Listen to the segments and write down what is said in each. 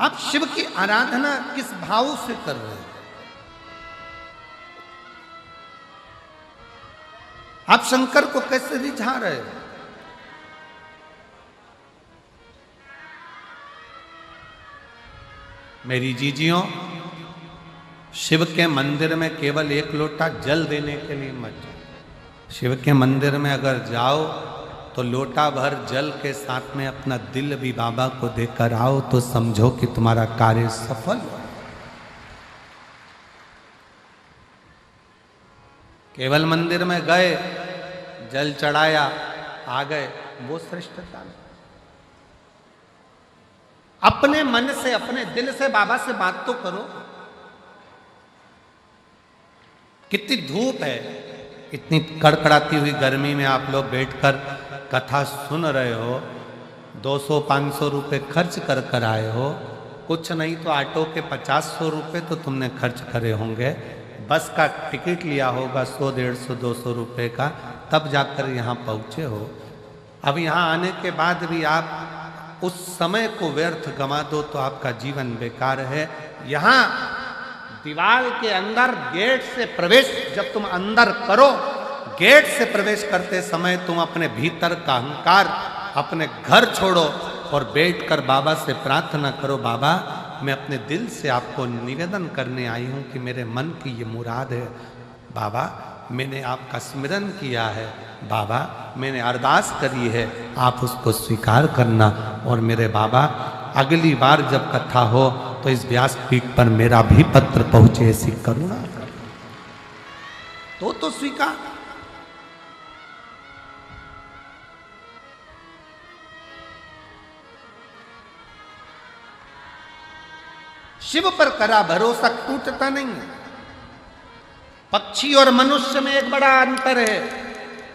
आप शिव की आराधना किस भाव से कर रहे हैं? आप शंकर को कैसे रिझा रहे हो? मेरी जीजियों, शिव के मंदिर में केवल एक लोटा जल देने के लिए मत जाओ। शिव के मंदिर में अगर जाओ तो लोटा भर जल के साथ में अपना दिल भी बाबा को देकर आओ, तो समझो कि तुम्हारा कार्य सफल हो। केवल मंदिर में गए, जल चढ़ाया, आ गए, वो श्रेष्ठता नहीं। अपने मन से, अपने दिल से बाबा से बात तो करो। कितनी धूप है, इतनी कड़कड़ाती हुई गर्मी में आप लोग बैठकर कथा सुन रहे हो, 200-500 रुपए खर्च कर कर आए हो। कुछ नहीं तो ऑटो के 50-100 रुपए तो तुमने खर्च करे होंगे, बस का टिकट लिया होगा 100-150-200 रुपए का, तब जाकर यहाँ पहुँचे हो। अब यहाँ आने के बाद भी आप उस समय को व्यर्थ गंवा दो तो आपका जीवन बेकार है। यहाँ दीवार के अंदर गेट से प्रवेश जब तुम अंदर करो, गेट से प्रवेश करते समय तुम अपने भीतर का अहंकार, अपने घर छोड़ो और बैठकर बाबा से प्रार्थना करो, बाबा मैं अपने दिल से आपको निवेदन करने आई हूँ कि मेरे मन की ये मुराद है। बाबा मैंने आपका स्मरण किया है, बाबा मैंने अरदास करी है, आप उसको स्वीकार करना। और मेरे बाबा अगली बार जब कथा हो तो इस व्यासपीठ पर मेरा भी पत्र पहुंचे, ऐसी करुणा कर। तो स्वीकार। शिव पर करा भरोसा टूटता नहीं है। पक्षी और मनुष्य में एक बड़ा अंतर है।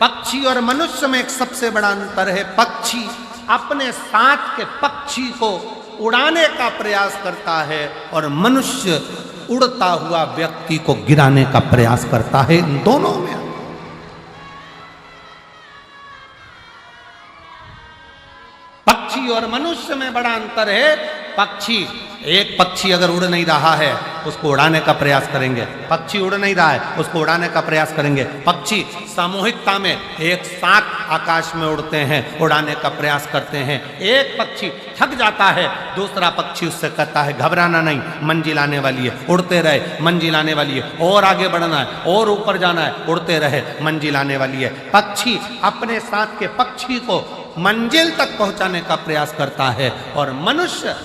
पक्षी और मनुष्य में एक सबसे बड़ा अंतर है। पक्षी अपने साथ के पक्षी को उड़ाने का प्रयास करता है और मनुष्य उड़ता हुआ व्यक्ति को गिराने का प्रयास करता है। इन दोनों में पक्षी और मनुष्य में बड़ा अंतर है। पक्षी, एक पक्षी अगर उड़ नहीं रहा है उसको उड़ाने का प्रयास करेंगे, पक्षी उड़ नहीं रहा है उसको उड़ाने का प्रयास करेंगे। पक्षी सामूहिकता में एक साथ आकाश में उड़ते हैं, उड़ाने का प्रयास करते हैं। एक पक्षी थक जाता है, दूसरा पक्षी उससे कहता है घबराना नहीं, मंजिल आने वाली है, उड़ते रहे, मंजिल आने वाली है, और आगे बढ़ना है, और ऊपर जाना है, उड़ते रहे, मंजिल आने वाली है। पक्षी अपने साथ के पक्षी को मंजिल तक पहुंचाने का प्रयास करता है। और मनुष्य,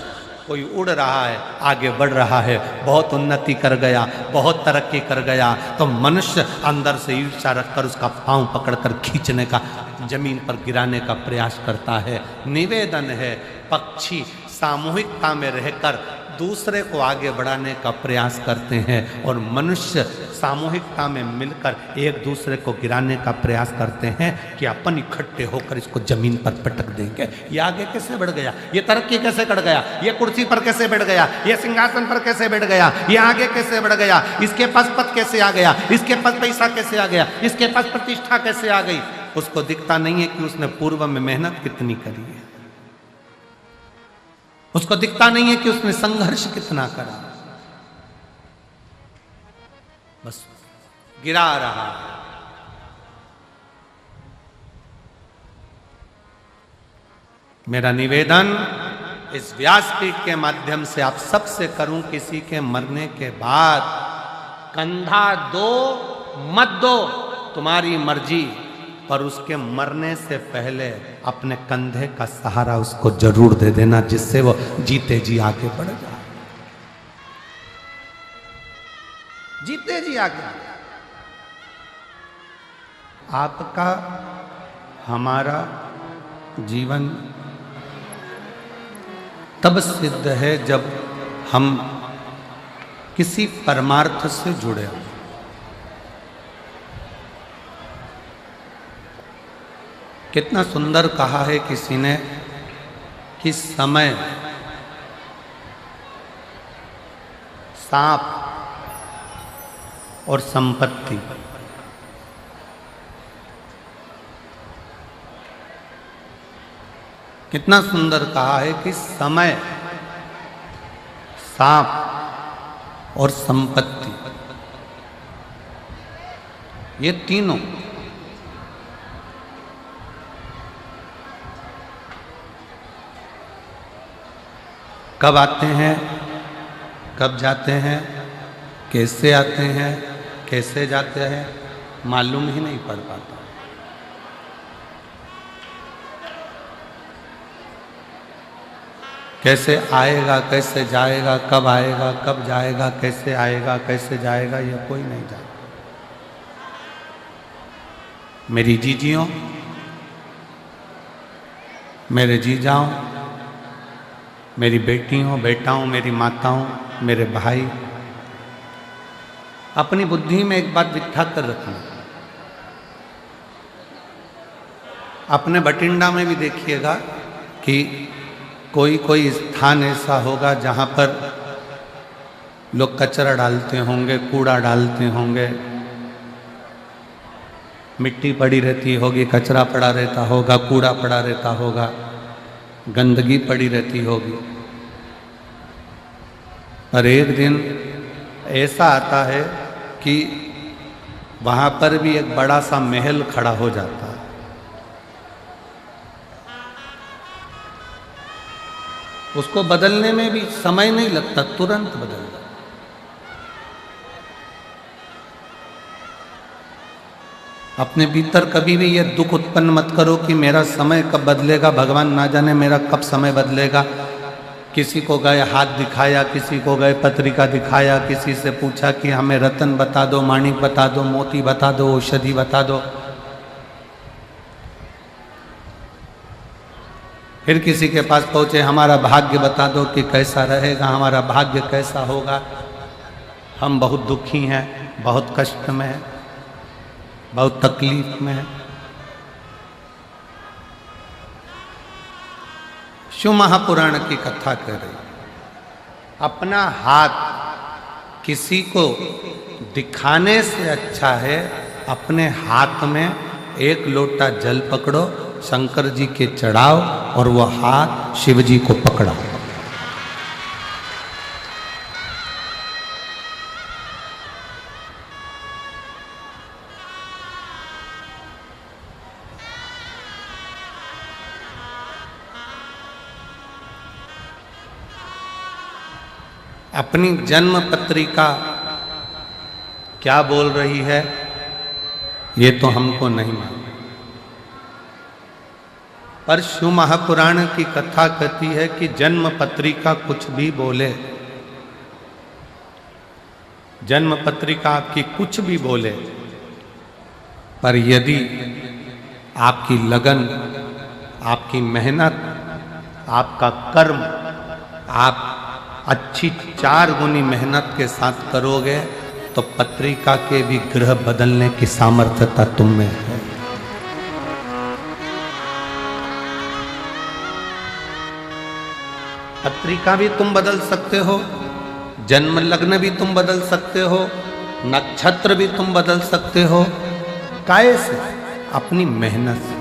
कोई उड़ रहा है, आगे बढ़ रहा है, बहुत उन्नति कर गया, बहुत तरक्की कर गया, तो मनुष्य अंदर से ईर्ष्या रखकर उसका पांव पकड़कर खींचने का, जमीन पर गिराने का प्रयास करता है। निवेदन है, पक्षी सामूहिकता में रहकर दूसरे को आगे बढ़ाने का प्रयास करते हैं और मनुष्य सामूहिकता में मिलकर एक दूसरे को गिराने का प्रयास करते हैं कि अपन इकट्ठे होकर इसको जमीन पर पटक देंगे। ये आगे कैसे बढ़ गया, ये तरक्की कैसे कर गया, ये कुर्सी पर कैसे बैठ गया, ये सिंहासन पर कैसे बैठ गया, ये आगे कैसे बढ़ गया, इसके पास पद कैसे आ गया, इसके पास पैसा कैसे आ गया, इसके पास प्रतिष्ठा कैसे आ गई। उसको दिखता नहीं है कि उसने पूर्व में मेहनत कितनी करी है, उसको दिखता नहीं है कि उसने संघर्ष कितना करा, बस गिरा रहा। मेरा निवेदन इस व्यासपीठ के माध्यम से आप सबसे करूं, किसी के मरने के बाद कंधा दो मत दो, तुम्हारी मर्जी, पर उसके मरने से पहले अपने कंधे का सहारा उसको जरूर दे देना, जिससे वो जीते जी आगे बढ़ जाए, जीते जी आगे। आपका हमारा जीवन तब सिद्ध है जब हम किसी परमार्थ से जुड़े हों। कितना सुंदर कहा है किसी ने कि समय, सांप और संपत्ति, कितना सुंदर कहा है कि समय सांप और संपत्ति, ये तीनों कब आते हैं, कब जाते हैं, कैसे आते हैं, कैसे जाते हैं, मालूम ही नहीं पड़ पाता। कैसे आएगा, कैसे जाएगा, कब आएगा, कब जाएगा, कैसे आएगा, कैसे जाएगा, ये कोई नहीं जानता। मेरी जीजियों, मेरे जीजाओं, मेरी बेटियों, बेटाओं, मेरी माताओं, मेरे भाई, अपनी बुद्धि में एक बात बिठा कर रखना। अपने बठिंडा में भी देखिएगा कि कोई कोई स्थान ऐसा होगा जहाँ पर लोग कचरा डालते होंगे, कूड़ा डालते होंगे, मिट्टी पड़ी रहती होगी, कचरा पड़ा रहता होगा, कूड़ा पड़ा रहता होगा, गंदगी पड़ी रहती होगी। पर एक दिन ऐसा आता है कि वहाँ पर भी एक बड़ा सा महल खड़ा हो जाता है। उसको बदलने में भी समय नहीं लगता, तुरंत बदल जाता। अपने भीतर कभी भी ये दुख उत्पन्न मत करो कि मेरा समय कब बदलेगा, भगवान ना जाने मेरा कब समय बदलेगा। किसी को गए हाथ दिखाया, किसी को गए पत्रिका दिखाया, किसी से पूछा कि हमें रतन बता दो, माणिक बता दो, मोती बता दो, औषधि बता दो। फिर किसी के पास पहुँचे, हमारा भाग्य बता दो कि कैसा रहेगा, हमारा भाग्य कैसा होगा। हम बहुत दुखी हैं, बहुत कष्ट में हैं, बहुत तकलीफ में हैं। शिव महापुराण की कथा कर रही, अपना हाथ किसी को दिखाने से अच्छा है अपने हाथ में एक लोटा जल पकड़ो, शंकर जी के चढ़ाओ और वह हाथ शिव जी को पकड़ाओ। अपनी जन्म पत्रिका क्या बोल रही है ये तो हमको नहीं मालूम, पर शिव महापुराण की कथा कहती है कि जन्म पत्रिका कुछ भी बोले, जन्म पत्रिका आपकी कुछ भी बोले, पर यदि आपकी लगन, आपकी मेहनत, आपका कर्म, आप अच्छी 4 गुनी मेहनत के साथ करोगे तो पत्रिका के भी ग्रह बदलने की सामर्थ्यता तुम में है। पत्रिका भी तुम बदल सकते हो, जन्म लग्न भी तुम बदल सकते हो, नक्षत्र भी तुम बदल सकते हो। काहे से? अपनी मेहनत से,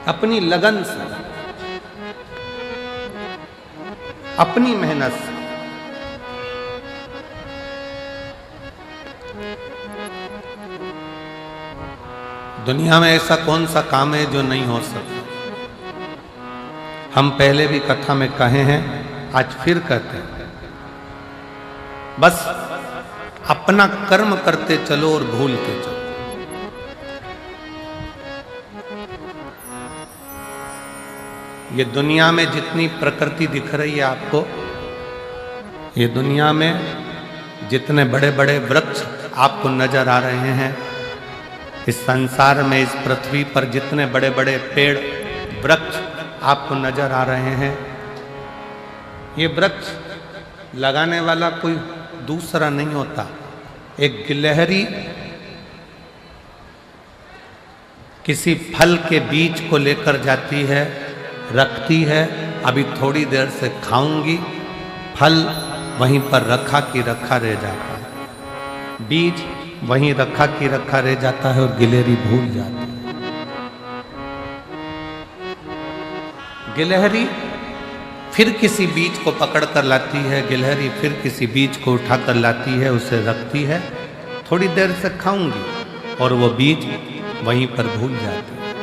अपनी लगन से, अपनी मेहनत से। दुनिया में ऐसा कौन सा काम है जो नहीं हो सकता? हम पहले भी कथा में कहे हैं, आज फिर कहते हैं, बस अपना कर्म करते चलो और भूलते चलो। ये दुनिया में जितनी प्रकृति दिख रही है आपको, ये दुनिया में जितने बड़े बड़े वृक्ष आपको नजर आ रहे हैं, इस संसार में, इस पृथ्वी पर जितने बड़े बड़े पेड़ वृक्ष आपको नजर आ रहे हैं, ये वृक्ष लगाने वाला कोई दूसरा नहीं होता। एक गिलहरी किसी फल के बीज को लेकर जाती है, रखती है, अभी थोड़ी देर से खाऊंगी, फल वहीं पर रखा की रखा रह जाता है, बीज वहीं रखा की रखा रह जाता है और गिलहरी भूल जाती है। फिर किसी बीज को पकड़ कर लाती है गिलहरी, फिर किसी बीज को उठा कर लाती है, उसे रखती है, थोड़ी देर से खाऊंगी, और वो बीज वहीं पर भूल जाती है।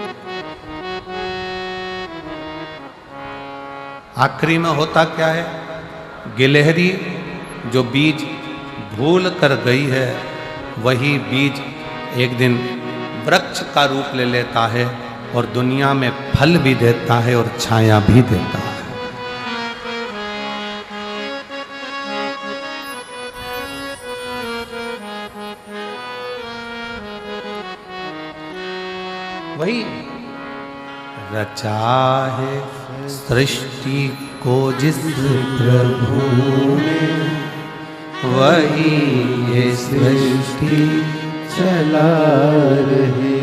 आखिरी में होता क्या है, गिलहरी जो बीज भूल कर गई है वही बीज एक दिन वृक्ष का रूप ले लेता है और दुनिया में फल भी देता है और छाया भी देता है। वही रचा है सृष्टि को जिस प्रभु ने, वही ये सृष्टि चला रहे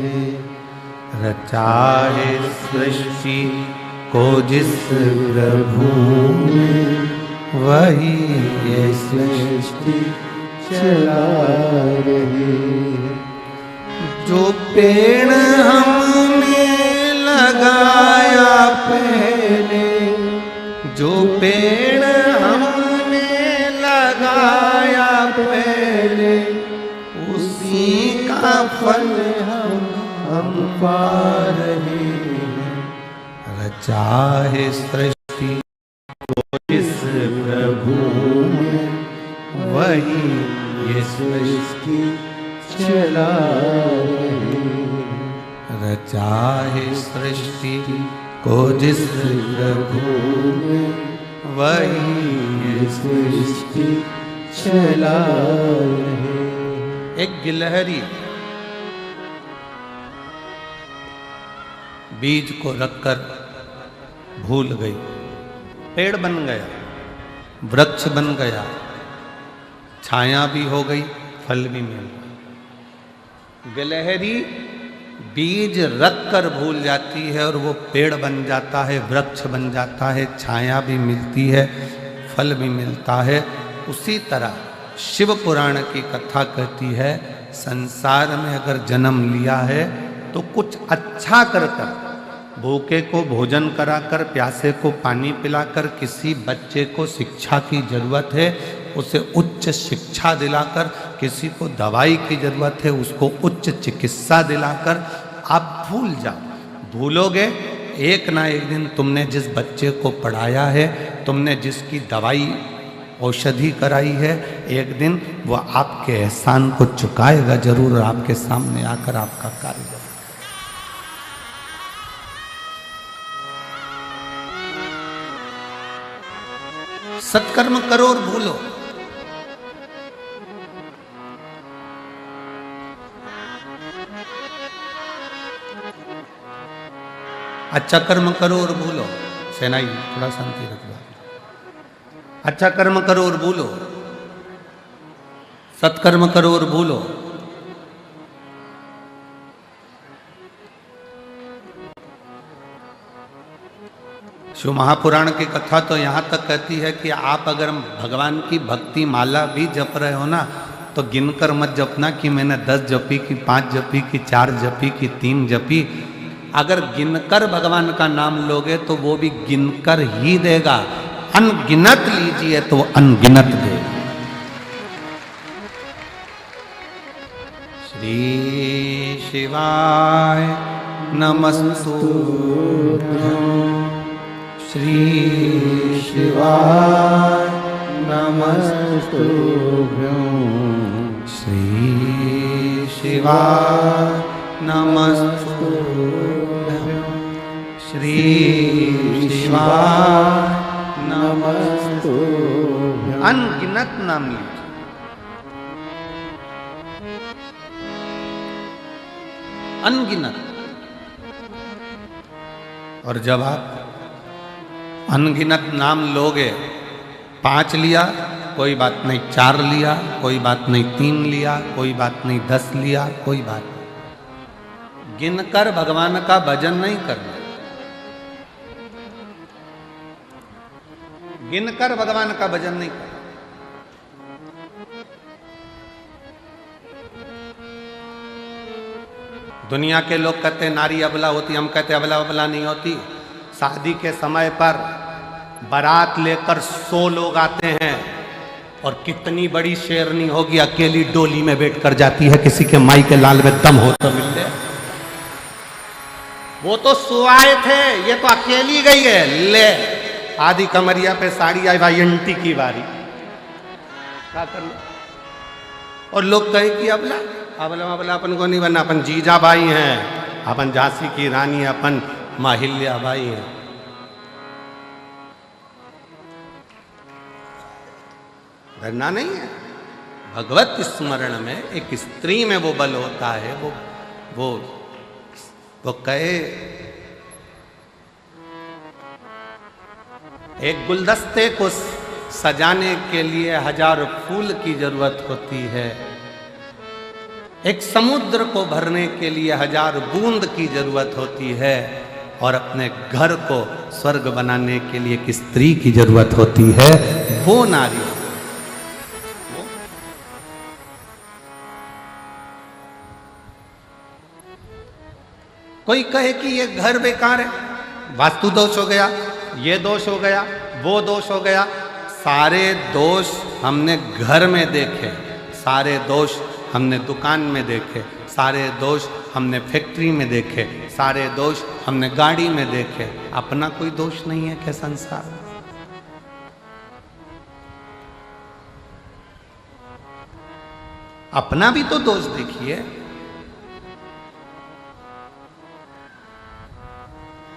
हैं। रचा है सृष्टि को जिस प्रभु ने, वही ये सृष्टि चला रहे हैं। जो पेड़ हमने लगाया पहले, जो पेड़ हमने लगाया पहले, उसी का फल हम पा रहे हैं। रचा है सृष्टि को जिस प्रभु ने, वही ये सृष्टि चला रहे हैं। रचा है सृष्टि को जिस प्रभु ने, वही ये सृष्टि चला रहे हैं। एक गिलहरी बीज को रखकर भूल गई, पेड़ बन गया, वृक्ष बन गया, छाया भी हो गई, फल भी मिल गया। गिलहरी बीज रख कर भूल जाती है और वो पेड़ बन जाता है, वृक्ष बन जाता है, छाया भी मिलती है, फल भी मिलता है। उसी तरह शिव पुराण की कथा कहती है, संसार में अगर जन्म लिया है तो कुछ अच्छा कर कर, भूखे को भोजन कराकर, प्यासे को पानी पिलाकर, किसी बच्चे को शिक्षा की जरूरत है उसे उच्च शिक्षा दिलाकर, किसी को दवाई की जरूरत है उसको उच्च चिकित्सा दिलाकर आप भूल जाओ। भूलोगे एक ना एक दिन तुमने जिस बच्चे को पढ़ाया है, तुमने जिसकी दवाई औषधि कराई है, एक दिन वह आपके एहसान को चुकाएगा जरूर और आपके सामने आकर आपका कार्य करेगा। सत्कर्म करो और भूलो। अच्छा कर्म करो और भूलो। सेनाई थोड़ा शांति रखो। अच्छा कर्म करो और भूलो, सत्कर्म करो और भूलो। शिव महापुराण की कथा तो यहाँ तक कहती है कि आप अगर भगवान की भक्ति माला भी जप रहे हो ना, तो गिनकर मत जपना कि मैंने 10 जपी की, 5 जपी की, 4 जपी की, 3 जपी। अगर गिनकर भगवान का नाम लोगे तो वो भी गिनकर ही देगा। अनगिनत लीजिए तो अनगिनत देगा। श्री शिवाय नमस्तुभ्यं, श्री शिवाय नमस्तुभ्यं, श्री शिवाय नमस्तुभ्यं, श्री शिवाय नमस्तुभ्यं। अनगिनत नाम लीजिए। अनगिनत। और जब आप अनगिनत नाम लोगे, 5 लिया कोई बात नहीं, 4 लिया कोई बात नहीं, 3 लिया कोई बात नहीं, 10 लिया कोई बात नहीं, गिनकर भगवान का भजन नहीं करना। गिनकर भगवान का भजन नहीं करना। दुनिया के लोग कहते हैं नारी अबला होती, हम कहते हैं अबला अबला नहीं होती। शादी के समय पर बारात लेकर 100 लोग आते हैं और कितनी बड़ी शेरनी होगी, अकेली डोली में बैठ कर जाती है, किसी के माई के लाल में दम हो तो मिल जाए। वो तो सुआए थे, ये तो अकेली गई है। ले आधी कमरिया पे साड़ी आई, भाई अंटी की बारी क्या करना। और लोग कहे कि अबला अबला अपन को नहीं बनना, अपन जीजा भाई हैं, अपन झांसी की रानी, अपन माहिल्या भाई हैं। डरना नहीं है। भगवत स्मरण में एक स्त्री में वो बल होता है। वो कहे एक गुलदस्ते को सजाने के लिए 1000 फूल की जरूरत होती है, एक समुद्र को भरने के लिए 1000 बूंद की जरूरत होती है, और अपने घर को स्वर्ग बनाने के लिए एक स्त्री की जरूरत होती है। वो नारी कोई कहे कि ये घर बेकार है, वास्तु दोष हो गया, ये दोष हो गया, वो दोष हो गया। सारे दोष हमने घर में देखे, सारे दोष हमने दुकान में देखे, सारे दोष हमने फैक्ट्री में देखे, सारे दोष हमने गाड़ी में देखे। अपना कोई दोष नहीं है क्या संसार में? अपना भी तो दोष देखिए।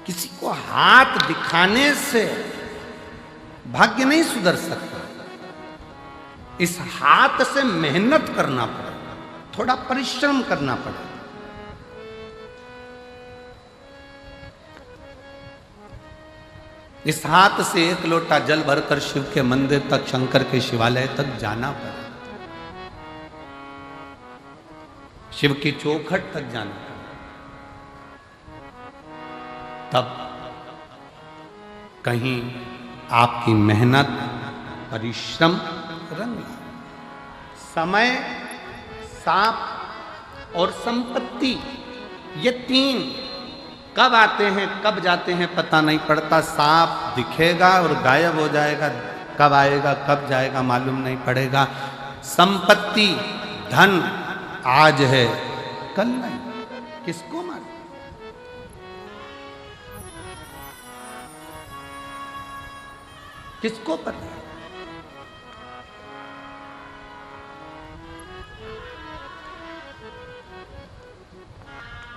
किसी को हाथ दिखाने से भाग्य नहीं सुधर सकता। इस हाथ से मेहनत करना पड़ेगा, थोड़ा परिश्रम करना पड़ेगा। इस हाथ से 1 लोटा जल भरकर शिव के मंदिर तक, शंकर के शिवालय तक जाना पड़ेगा, शिव की चौखट तक जाना पड़ेगा। तब कहीं आपकी मेहनत, परिश्रम रंग लाए। समय, सांप और संपत्ति, ये 3 कब आते हैं कब जाते हैं पता नहीं पड़ता। सांप दिखेगा और गायब हो जाएगा, कब आएगा कब जाएगा मालूम नहीं पड़ेगा। संपत्ति, धन आज है कल नहीं, किसको मालूम। किसको पता है?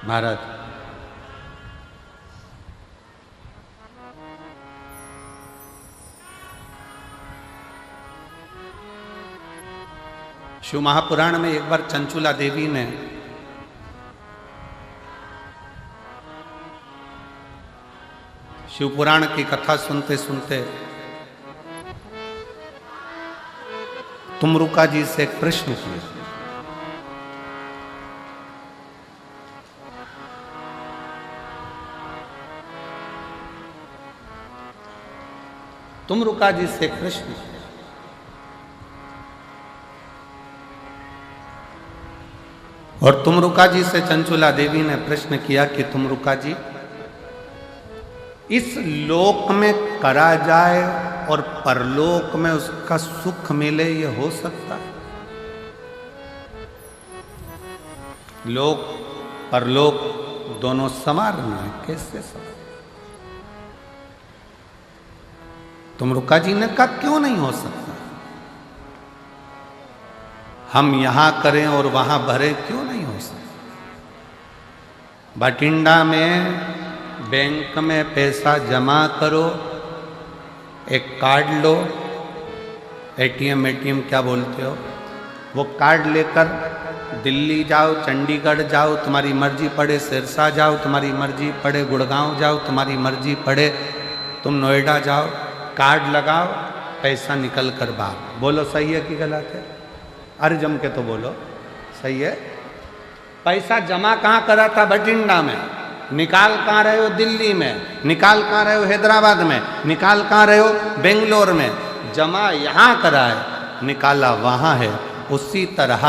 महाराज शिव महापुराण में एक बार चंचुला देवी ने शिव पुराण की कथा सुनते सुनते तुमरुका जी से एक प्रश्न किया। तुमरुका जी से एक प्रश्न किया। और तुमरुका जी से चंचुला देवी ने प्रश्न किया कि तुमरुका जी, इस लोक में करा जाए और परलोक में उसका सुख मिले, ये हो सकता है? लोक परलोक दोनों समान है, कैसे समान? तुमरुका जी ने कहा क्यों नहीं हो सकता? हम यहां करें और वहां भरे, क्यों नहीं हो सकता? बठिंडा में बैंक में पैसा जमा करो, एक कार्ड लो, एटीएम क्या बोलते हो, वो कार्ड लेकर दिल्ली जाओ, चंडीगढ़ जाओ, तुम्हारी मर्जी पड़े सिरसा जाओ, तुम्हारी मर्जी पड़े गुड़गांव जाओ, तुम्हारी मर्जी पड़े तुम नोएडा जाओ, कार्ड लगाओ, पैसा निकल कर बाहर। बोलो सही है कि गलत है? अरे जम के तो बोलो सही है। पैसा जमा कहाँ करा था? बठिंडा में। निकाल कहाँ रहे हो? दिल्ली में। निकाल कहाँ रहे हो? हैदराबाद में। निकाल कहाँ रहे हो? बेंगलोर में। जमा यहाँ करा है, निकाला वहाँ है। उसी तरह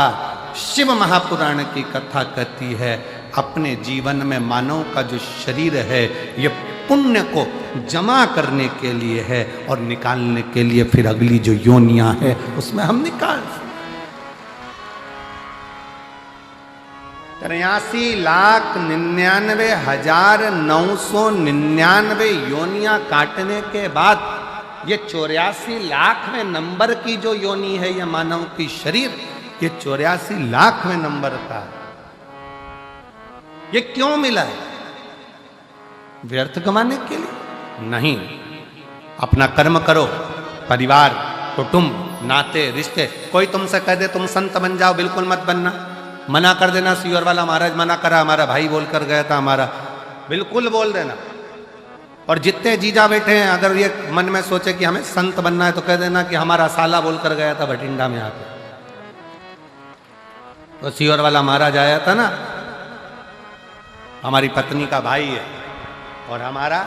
शिव महापुराण की कथा कहती है, अपने जीवन में मानव का जो शरीर है, ये पुण्य को जमा करने के लिए है और निकालने के लिए फिर अगली जो योनियां है उसमें हम निकाल 83,99,999 योनियां काटने के बाद ये 84,00,000वें नंबर की जो योनि है ये मानव की शरीर, ये 84,00,000वें नंबर का ये क्यों मिला है? व्यर्थ कमाने के लिए नहीं। अपना कर्म करो, परिवार, कुटुंब, नाते, रिश्ते। कोई तुमसे कह दे तुम संत बन जाओ, बिल्कुल मत बनना। मना कर देना, सीवर वाला महाराज मना करा, हमारा भाई बोल कर गया था, हमारा बिल्कुल बोल देना। और जितने जीजा बैठे हैं अगर ये मन में सोचे कि हमें संत बनना है तो कह देना कि हमारा साला बोल कर गया था भटिंडा में आकर। तो सीवर वाला महाराज आया था ना, हमारी पत्नी का भाई है और हमारा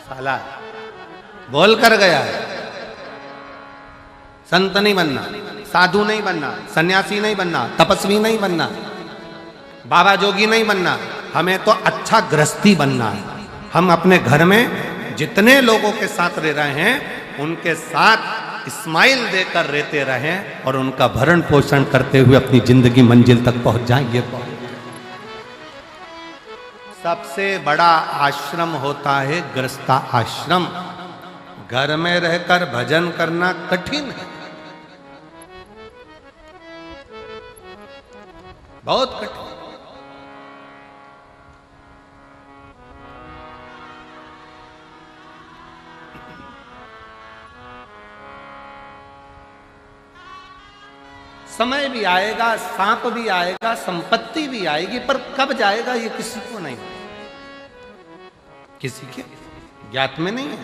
साला बोल कर गया है। संत नहीं बनना, साधु नहीं बनना, सन्यासी नहीं बनना, तपस्वी नहीं बनना, बाबा जोगी नहीं बनना, हमें तो अच्छा गृहस्थी बनना है। हम अपने घर में जितने लोगों के साथ रह रहे हैं उनके साथ स्माइल देकर रहते रहें और उनका भरण पोषण करते हुए अपनी जिंदगी मंजिल तक पहुंच जाएंगे। सबसे बड़ा आश्रम होता है गृहस्था आश्रम। घर में रहकर भजन करना कठिन है, बहुत कठिन। समय भी आएगा, सांप भी आएगा, संपत्ति भी आएगी, पर कब जाएगा ये किसी को नहीं, किसी के ज्ञात में नहीं है।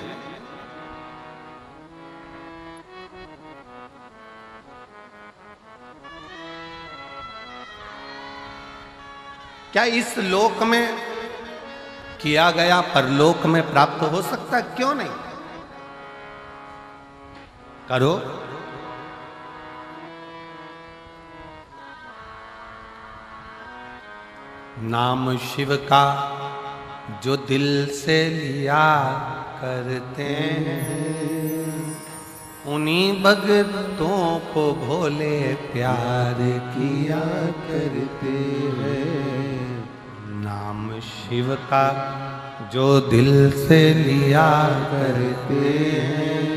क्या इस लोक में किया गया परलोक में प्राप्त हो सकता है? क्यों नहीं? करो। नाम शिव का जो दिल से लिया करते हैं उन्हीं भक्तों को भोले प्यार किया करते हैं। नाम शिव का जो दिल से लिया करते हैं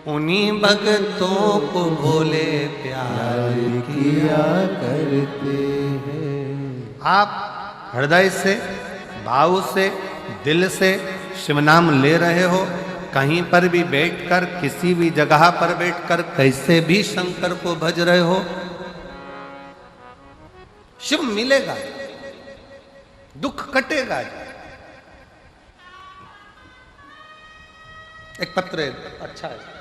उन्हीं भक्तों को भोले प्यार किया करते हैं। आप हृदय से, भाव से, दिल से शिव नाम ले रहे हो, कहीं पर भी बैठकर, किसी भी जगह पर बैठकर कैसे भी शंकर को भज रहे हो, शिव मिलेगा, दुख कटेगा। एक पत्र अच्छा है।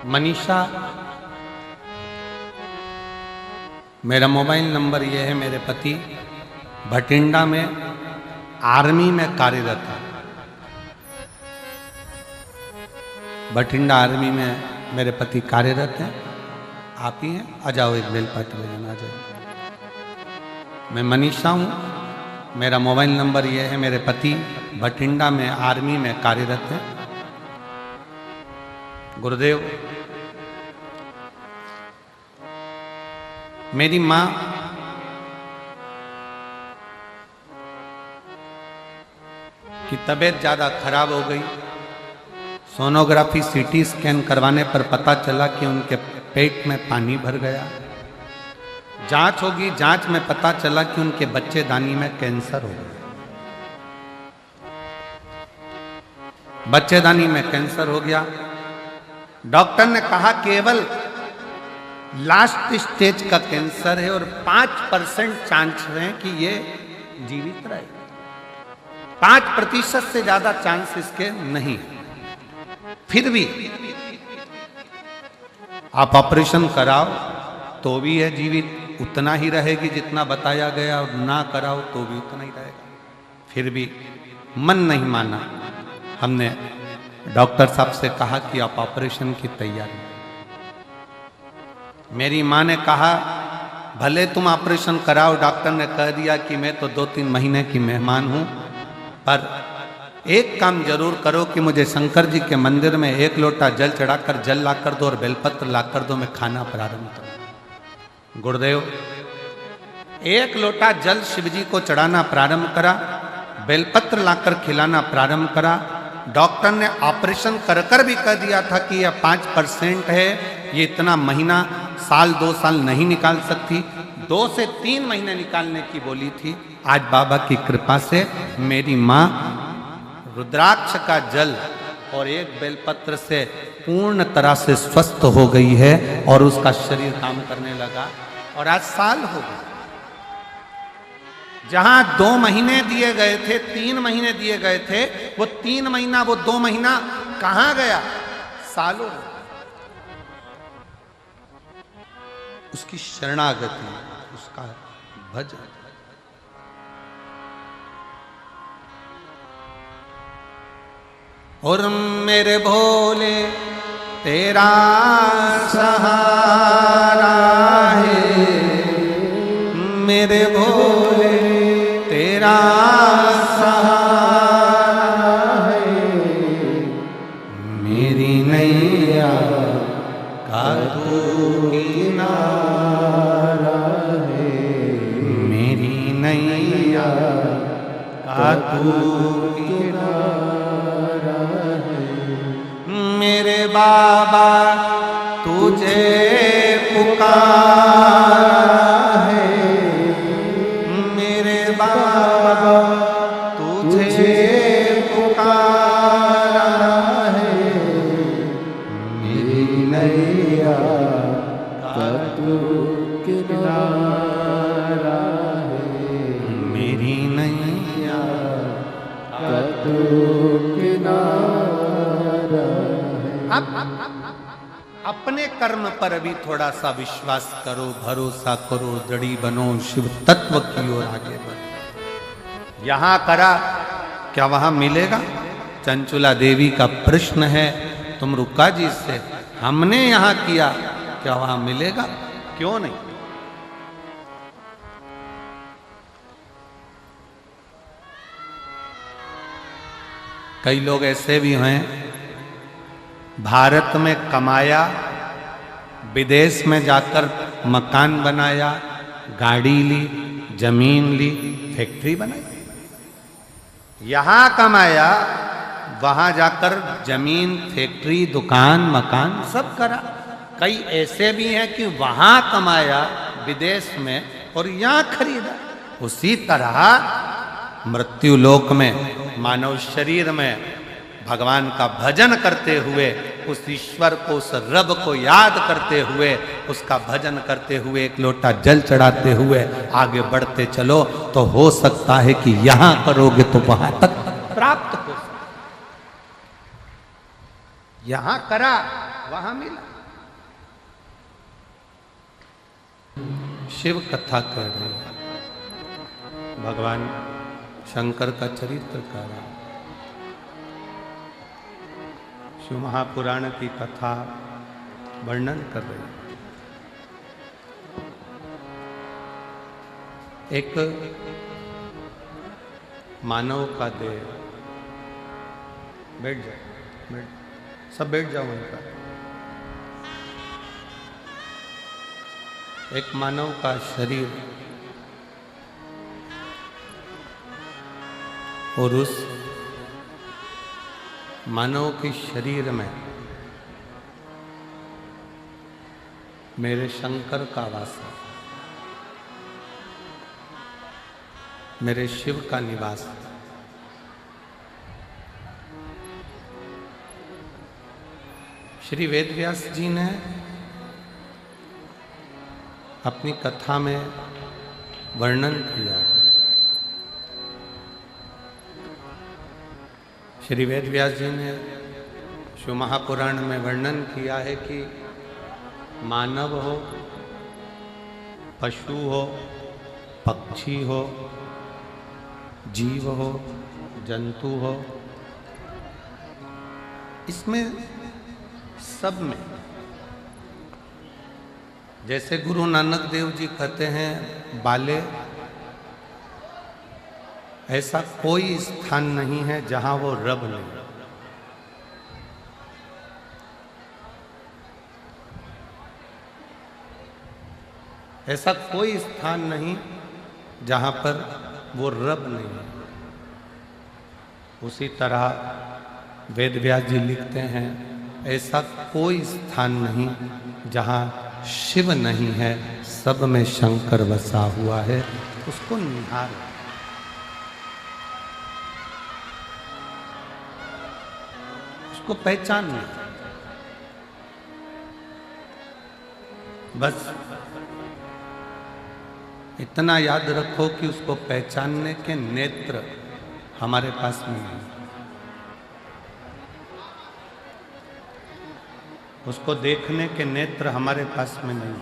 मनीषा, मेरा मोबाइल नंबर ये है। मेरे पति भटिंडा में आर्मी में कार्यरत है। भटिंडा आर्मी में मेरे पति कार्यरत हैं। आप ही हैं? आ जाओ, एक बेलपाती बजाना, आ जाओ। मैं मनीषा हूँ। मेरा मोबाइल नंबर ये है। मेरे पति भटिंडा में आर्मी में कार्यरत हैं। गुरुदेव, मेरी माँ की तबीयत ज़्यादा खराब हो गई। सोनोग्राफी, सीटी स्कैन करवाने पर पता चला कि उनके पेट में पानी भर गया। जांच होगी, जांच में पता चला कि उनके बच्चेदानी में कैंसर हो गया। बच्चेदानी में कैंसर हो गया। डॉक्टर ने कहा केवल लास्ट स्टेज का कैंसर है और 5% चांस है कि ये जीवित रहे। 5% से ज्यादा चांस इसके नहीं। फिर भी आप ऑपरेशन कराओ तो भी है जीवित, उतना ही रहेगी जितना बताया गया, और ना कराओ तो भी उतना ही रहेगा। फिर भी मन नहीं माना। हमने डॉक्टर साहब से कहा कि आप ऑपरेशन की तैयारी। मेरी माँ ने कहा भले तुम ऑपरेशन कराओ, डॉक्टर ने कह दिया कि मैं तो 2-3 महीने की मेहमान हूं, पर एक काम जरूर करो कि मुझे शंकर जी के मंदिर में 1 लोटा जल चढ़ाकर जल लाकर दो और बेलपत्र लाकर दो, मैं खाना प्रारंभ करूं। गुरुदेव 1 लोटा जल शिव जी को चढ़ाना प्रारंभ करा, बेलपत्र लाकर खिलाना प्रारंभ करा। डॉक्टर ने ऑपरेशन कर कर भी कह दिया था कि यह 5% है, ये इतना महीना, साल 2 साल नहीं निकाल सकती। 2 से 3 महीने निकालने की बोली थी। आज बाबा की कृपा से मेरी माँ रुद्राक्ष का जल और 1 बेलपत्र से पूर्ण तरह से स्वस्थ हो गई है और उसका शरीर काम करने लगा और आज साल हो गया। जहां 2 महीने दिए गए थे, 3 महीने दिए गए थे, वो 3 महीना, वो 2 महीना कहां गया? सालों। उसकी शरणागति, उसका भजन। और मेरे भोले तेरा सहारा है, मेरे भोले तेरा सहारा है, मेरी नैया का तू किनारा है, मेरी नैया का तू किनारा है। मेरे बाबा तुझे पुकारा है, मेरे बाबा तुझे पुकारा है, मेरी नैया का तू किनारा है, मेरी नैया का तू किनारा है। अपने कर्म पर भी थोड़ा सा विश्वास करो, भरोसा करो, दृढ़ी बनो, शिव तत्व की ओर आगे बढ़ो। यहां करा क्या वहां मिलेगा? चंचुला देवी का प्रश्न है तुम रुक्का जी से, हमने यहां किया क्या वहां मिलेगा? क्यों नहीं? कई लोग ऐसे भी हैं, भारत में कमाया, विदेश में जाकर मकान बनाया, गाड़ी ली, जमीन ली, फैक्ट्री बनाई। यहां कमाया, वहां जाकर जमीन, फैक्ट्री, दुकान, मकान सब करा। कई ऐसे भी हैं कि वहां कमाया विदेश में और यहां खरीदा। उसी तरह मृत्यु लोक में, मानव शरीर में भगवान का भजन करते हुए, उस ईश्वर को, उस रब को याद करते हुए, उसका भजन करते हुए, 1 लोटा जल चढ़ाते हुए आगे बढ़ते चलो तो हो सकता है कि यहां करोगे तो वहां तक प्राप्त हो सकता। यहां करा वहां मिला। शिव कथा कर रहे, भगवान शंकर का चरित्र कर रहा, शिव महापुराण की कथा वर्णन कर रहे। एक मानव का देह, बैठ जाओ, सब बैठ जाओ उनका। एक मानव का शरीर और उस मानव के शरीर में मेरे शंकर का वास है। मेरे शिव का निवास। श्री वेदव्यास जी ने अपनी कथा में वर्णन किया। श्री वेदव्यास जी ने शिव महापुराण में वर्णन किया है कि मानव हो, पशु हो, पक्षी हो, जीव हो, जंतु हो, इसमें सब में, जैसे गुरु नानक देव जी कहते हैं बाले, ऐसा कोई स्थान नहीं है जहां वो रब नहीं। ऐसा कोई स्थान नहीं जहां पर वो रब नहीं है। उसी तरह वेदव्यास जी लिखते हैं ऐसा कोई स्थान नहीं जहां शिव नहीं है, सब में शंकर बसा हुआ है, उसको निहार। उसको पहचानना, बस इतना याद रखो कि उसको पहचानने के नेत्र हमारे पास में नहीं। उसको देखने के नेत्र हमारे पास में नहीं।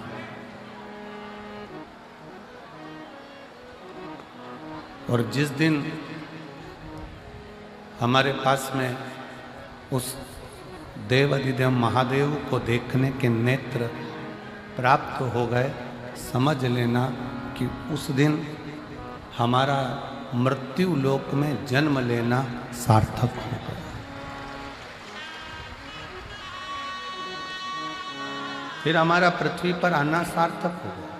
और जिस दिन हमारे पास में उस देवाधिदेव महादेव को देखने के नेत्र प्राप्त हो गए, समझ लेना कि उस दिन हमारा मृत्यु लोक में जन्म लेना सार्थक हो गया। फिर हमारा पृथ्वी पर आना सार्थक हो गया।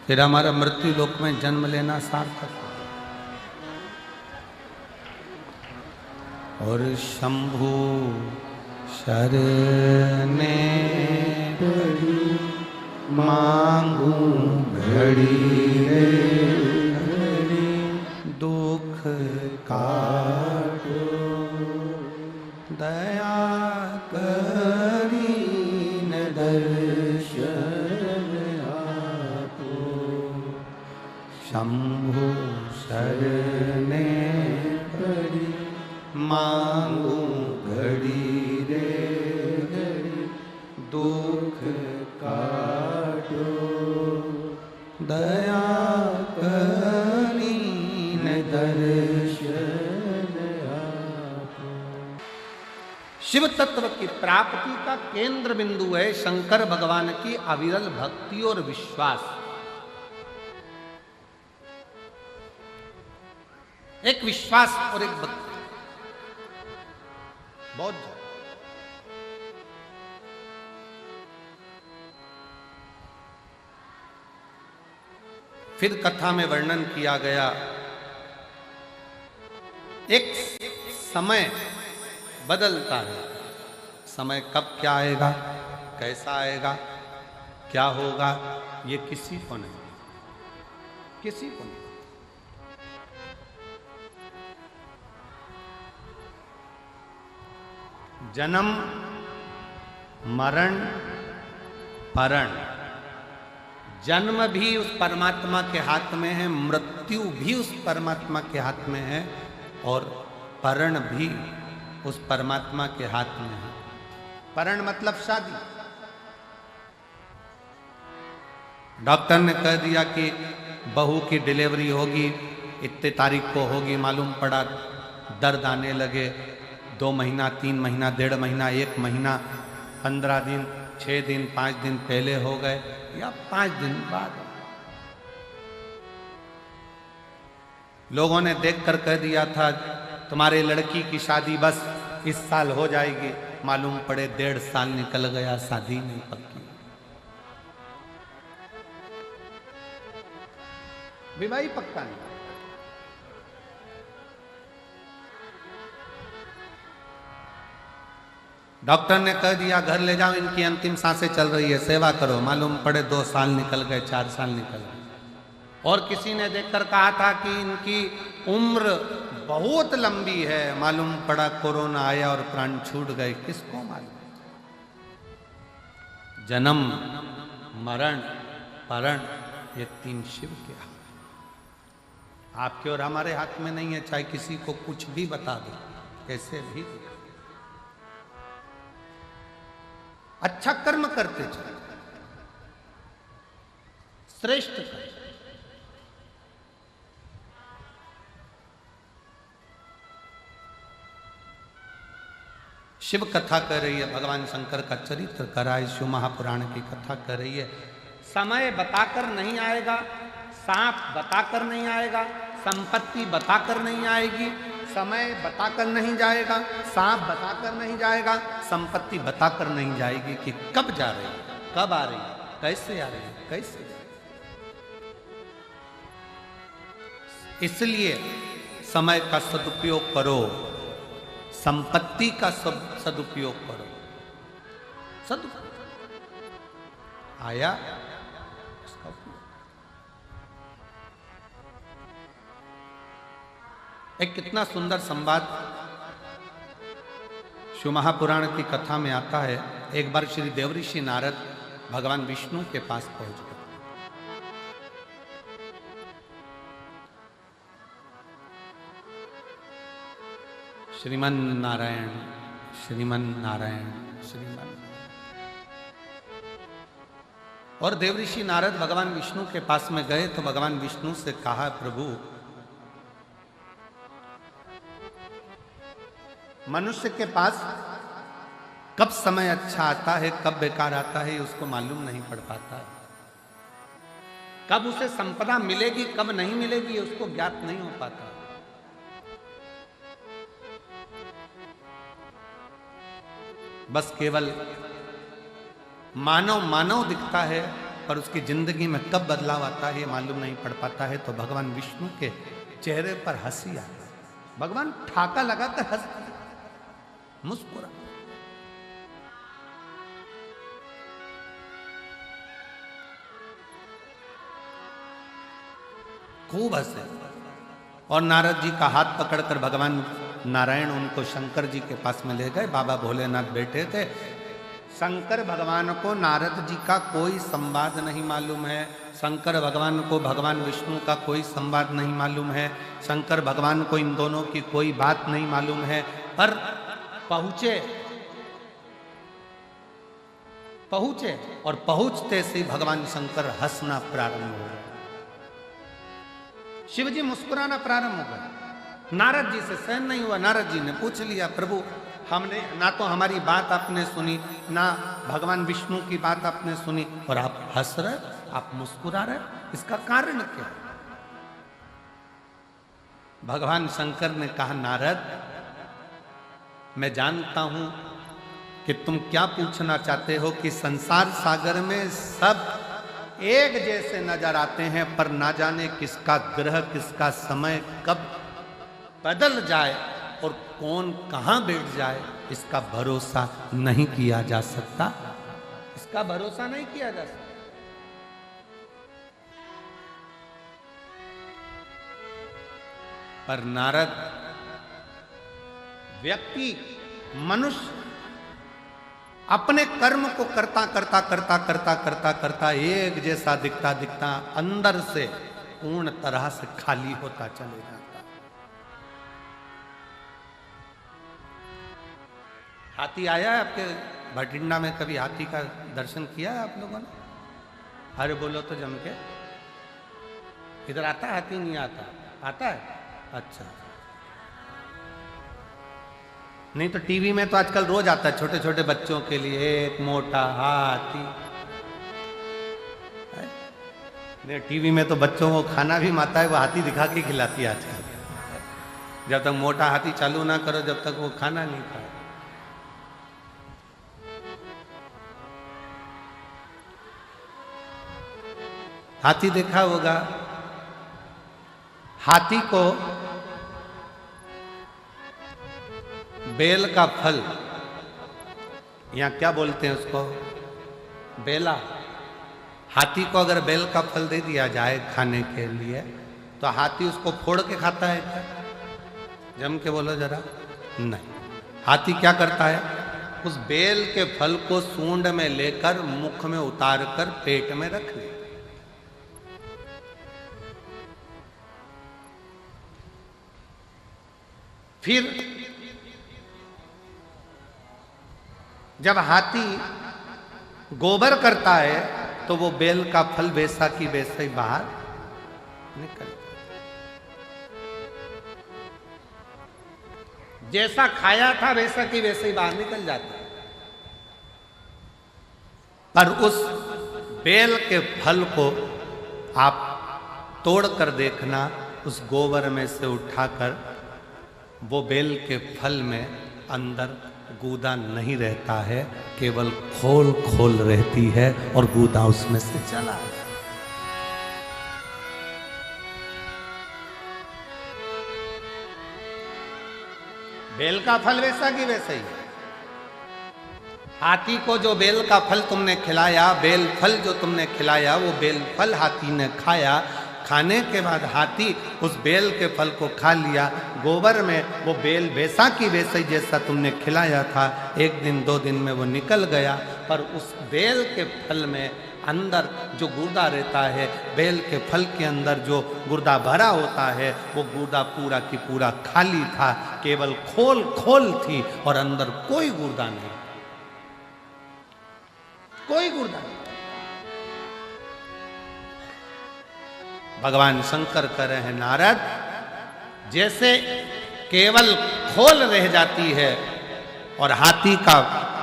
फिर हमारा मृत्यु लोक में जन्म लेना सार्थक हो गया। और शंभु शरणे पड़ी मांगू घड़ी रे घड़ी, दुख काटो दया करीन दर्शन आपो। शंभु शरणे पड़ी मांगू घड़ी रे घड़ी, दुख काटो दया करीन दर्शन आपो। शिव तत्व की प्राप्ति का केंद्र बिंदु है शंकर भगवान की अविरल भक्ति और विश्वास। एक विश्वास और एक भक्ति बहुत। फिर कथा में वर्णन किया गया एक समय बदलता है। समय कब क्या आएगा, कैसा आएगा, क्या होगा, ये किसी को नहीं, किसी को नहीं। जन्म मरण परण, जन्म भी उस परमात्मा के हाथ में है, मृत्यु भी उस परमात्मा के हाथ में है, और परण भी उस परमात्मा के हाथ में है। परण मतलब शादी। डॉक्टर ने कह दिया कि बहू की डिलीवरी होगी, इतने तारीख को होगी, मालूम पड़ा दर्द आने लगे, 2 महीना, 3 महीना, 1.5 महीना, 1 महीना, 15 दिन, 6 दिन, 5 दिन पहले हो गए या 5 दिन बाद। लोगों ने देखकर कह दिया था तुम्हारे लड़की की शादी बस इस साल हो जाएगी, मालूम पड़े 1.5 साल निकल गया, शादी नहीं पक्की। विवाह पक्का नहीं। डॉक्टर ने कह दिया घर ले जाओ, इनकी अंतिम सांसें चल रही है, सेवा करो, मालूम पड़े 2 साल निकल गए, 4 साल निकल गए। और किसी ने देखकर कहा था कि इनकी उम्र बहुत लंबी है, मालूम पड़ा कोरोना आया और प्राण छूट गए। किसको मालूम? जन्म, मरण, परण, ये तीन शिव के हाथ, आपके और हमारे हाथ में नहीं है। चाहे किसी को कुछ भी बता दो, कैसे भी अच्छा कर्म करते चले, श्रेष्ठ कर्म। शिव कथा कर रही है, भगवान शंकर का चरित्र कर रहा है, शिव महापुराण की कथा कर रही है। समय बताकर नहीं आएगा, सांप बताकर नहीं आएगा, संपत्ति बताकर नहीं आएगी, समय बताकर नहीं जाएगा, सांप बताकर नहीं जाएगा, संपत्ति बताकर नहीं जाएगी कि कब जा रही है, कब आ रही है, कैसे आ रही है, कैसे। इसलिए समय का सदुपयोग करो, संपत्ति का सदुपयोग करो। आया उसका उपयोग। एक कितना सुंदर संवाद शिव महापुराण की कथा में आता है। एक बार श्री देवऋषि नारद भगवान विष्णु के पास पहुंच गए। श्रीमन नारायण, श्रीमन नारायण, श्रीमन। और देवऋषि नारद भगवान विष्णु के पास में गए तो भगवान विष्णु से कहा, प्रभु मनुष्य के पास कब समय अच्छा आता है, कब बेकार आता है, उसको मालूम नहीं पड़ पाता है। कब उसे संपदा मिलेगी, कब नहीं मिलेगी, उसको ज्ञात नहीं हो पाता। बस केवल मानव मानव दिखता है, पर उसकी जिंदगी में कब बदलाव आता है ये मालूम नहीं पड़ पाता है। तो भगवान विष्णु के चेहरे पर हंसी आई, भगवान ठाका लगाकर हंस मुस्कुरा। खूब हंसे और नारद जी का हाथ पकड़कर भगवान नारायण उनको शंकर जी के पास में ले गए। बाबा भोलेनाथ बैठे थे। शंकर भगवान को नारद जी का कोई संवाद नहीं मालूम है, शंकर भगवान को भगवान विष्णु का कोई संवाद नहीं मालूम है, शंकर भगवान को इन दोनों की कोई बात नहीं मालूम है। पर पहुंचे और पहुंचते से भगवान शंकर हंसना प्रारंभ हो गए, शिवजी मुस्कुराना प्रारंभ हो गए। नारद जी से सहन नहीं हुआ। नारद जी ने पूछ लिया, प्रभु हमने ना तो हमारी बात आपने सुनी, ना भगवान विष्णु की बात आपने सुनी, और आप हंस रहे, आप मुस्कुरा रहे, इसका कारण क्या? भगवान शंकर ने कहा, नारद मैं जानता हूं कि तुम क्या पूछना चाहते हो, कि संसार सागर में सब एक जैसे नजर आते हैं, पर ना जाने किसका ग्रह, किसका समय कब बदल जाए और कौन कहां बैठ जाए, इसका भरोसा नहीं किया जा सकता, इसका भरोसा नहीं किया जा सकता। पर नारद व्यक्ति, मनुष्य अपने कर्म को करता करता करता करता करता करता एक जैसा दिखता दिखता अंदर से पूर्ण तरह से खाली होता चले जाता। हाथी आया है आपके भटिंडा में? कभी हाथी का दर्शन किया है आप लोगों ने? अरे बोलो तो जम के। इधर आता है हाथी? नहीं आता? आता है? अच्छा। नहीं तो टीवी में तो आजकल रोज आता है छोटे छोटे बच्चों के लिए, एक मोटा हाथी। टीवी में तो बच्चों को खाना भी माता है वो हाथी दिखा के खिलाती है आजकल। जब तक मोटा हाथी चालू ना करो जब तक वो खाना नहीं खाए। हाथी देखा होगा, हाथी को बेल का फल, यहाँ क्या बोलते हैं उसको, बेला, हाथी को अगर बेल का फल दे दिया जाए खाने के लिए तो हाथी उसको फोड़ के खाता है क्या? जम के बोलो जरा। नहीं, हाथी क्या करता है, उस बेल के फल को सूंड में लेकर मुख में उतार कर पेट में रख ले। फिर जब हाथी गोबर करता है तो वो बेल का फल वैसा की वैसा ही बाहर निकल, जैसा खाया था वैसा की वैसे ही बाहर निकल जाता है। पर उस बेल के फल को आप तोड़ कर देखना, उस गोबर में से उठाकर, वो बेल के फल में अंदर गूदा नहीं रहता है, केवल खोल खोल रहती है और गूदा उसमें से चला है। बेल का फल वैसा की वैसा ही। हाथी को जो बेल का फल तुमने खिलाया, बेल फल जो तुमने खिलाया, वो बेल फल हाथी ने खाया। खाने के बाद हाथी उस बेल के फल को खा लिया, गोबर में वो बेल वैसा की वैसा ही जैसा तुमने खिलाया था, एक दिन 2 दिन में वो निकल गया। पर उस बेल के फल में अंदर जो गुर्दा रहता है, बेल के फल के अंदर जो गुर्दा भरा होता है, वो गुर्दा पूरा की पूरा खाली था, केवल खोल खोल थी और अंदर कोई गुर्दा नहीं, कोई गुर्दा नहीं। भगवान शंकर कह रहे हैं, नारद, जैसे केवल खोल रह जाती है और हाथी का